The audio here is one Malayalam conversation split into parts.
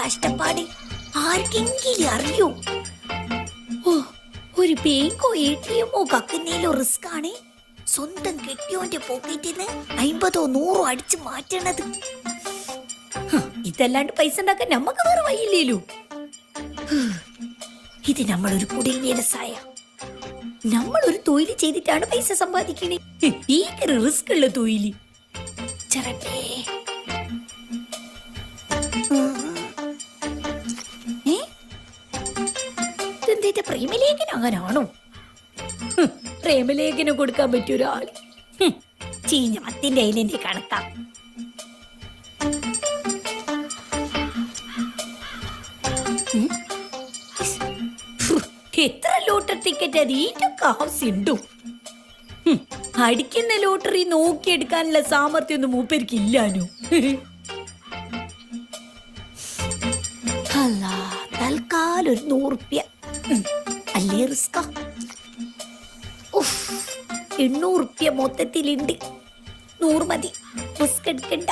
കഷ്ടപ്പാട് ആർക്കെങ്കിലും അറിയോ? ഓ, ഒരു ബാങ്കോ ATM കക്കുന്നതിലോ റിസ്ക് ആണ്. സ്വന്തം കെട്ടിയോന്റെ പോക്കറ്റിന്ന് 50 100 അടിച്ചു മാറ്റണത്. ഇതല്ലാണ്ട് പൈസ ഉണ്ടാക്കാൻ നമ്മക്ക് വേറെ വഴിയില്ലേലോ. ഇത് നമ്മളൊരു കുടിൽ വ്യവസായ, നമ്മളൊരു തൊഴിൽ ചെയ്തിട്ടാണ് പൈസ സമ്പാദിക്കണേ. ഈ റിസ്ക് ഉള്ള തൊഴില് ചെറട്ടേ. ഇതെന്താ പ്രേമലേഖനം? അങ്ങനാണോ? പ്രേമലേഖനം കൊടുക്കാൻ പറ്റിയ ഒരാള് ചീഞ്ഞ മത്തിന്റെ അയിലെന്റെ കണക്കാ. എത്ര ലോട്ടറി ടിക്കറ്റ് അത് ഈറ്റൊക്കെ ആവശ്യമുണ്ടോ? അടിക്കുന്ന ലോട്ടറി നോക്കിയെടുക്കാനുള്ള സാമർത്ഥ്യം ഒന്നും മൂപ്പർക്ക് ഇല്ലാനോ. അല്ല, തൽക്കാലം ഒരു 100 റുപ്യ അല്ലേ റിസ്ക. 800 റുപ്യ മൊത്തത്തിലുണ്ട്. 100 മതി, റിസ്ക് എടുക്കണ്ട.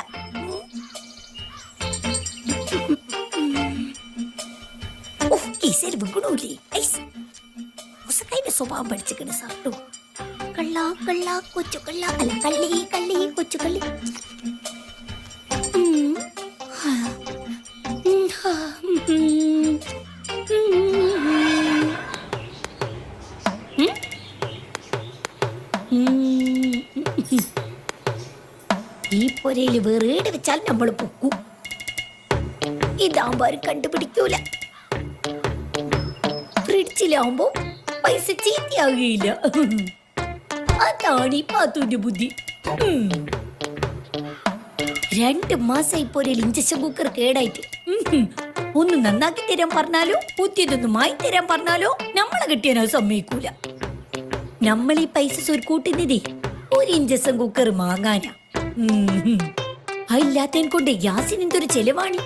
സ്വഭാവം പഠിച്ചിക്കണ സാട്ടോ. കള്ള കള്ള കൊച്ചു കള്ള, അല്ല കള്ളി കള്ളി കൊച്ചു കള്ളി. ഈ പൊരയില് വേറെ വെച്ചാൽ നമ്മൾ പൊക്കും. ഇതാകുമ്പോ ആരും കണ്ടുപിടിക്കൂല. ഫ്രിഡ്ജിലാവുമ്പോ പൈസ ചീത്തയാകുകയില്ല. അതാണ് ഈ പാത്തുവിന്റെ ബുദ്ധി. 2 മാസം ഇപ്പൊ ഒരു ഇഞ്ചക്ഷൻ കുക്കർ കേടായിട്ട് ഒന്ന് നന്നാക്കി തരാൻ പറഞ്ഞാലോ പുതിയതൊന്ന് മായി തരാൻ പറഞ്ഞാലോ നമ്മളെ കിട്ടിയാനോ സമ്മതിക്കൂല. നമ്മൾ ഈ പൈസ സ്വരുക്കൂട്ടുന്നതേ ഒരു ഇഞ്ചക്ഷൻ കുക്കർ വാങ്ങാനാ. അതില്ലാത്തതിനെ കൊണ്ട് ഗ്യാസിന് എന്തൊരു ചെലവാണ്.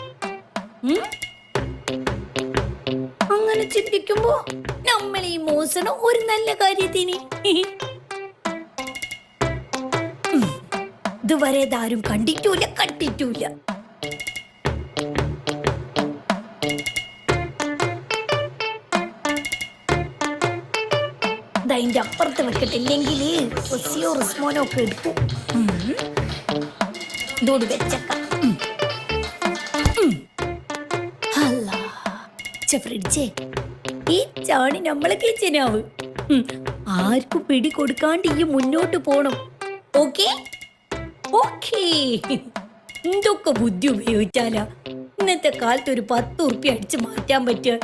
അങ്ങനെ ചിന്തിക്കുമ്പോ നമ്മൾ ഈ മോശണം ഒരു നല്ല കാര്യത്തിന്. ഇതുവരെ ആരും കണ്ടിട്ടൂല കണ്ടിട്ടൂല. അതിന്റെ അപ്പുറത്ത് വെക്കട്ടില്ലെങ്കിൽ റിസ്മോനോ ഒക്കെ എടുക്കും. ഇതോട് വെച്ചക്ക. ഫ്രിഡ്ജേ, ഈ ചാണി നമ്മളെ കിച്ചനാവ്. ആർക്കും പിടി കൊടുക്കാണ്ട് ഈ മുന്നോട്ട് പോണം. Okay okay. എന്തൊക്കെ ബുദ്ധി ഉപയോഗിച്ചാലാ ഇന്നത്തെ കാലത്ത് ഒരു 10 റുപ്യ അടിച്ച് മാറ്റാൻ പറ്റുക.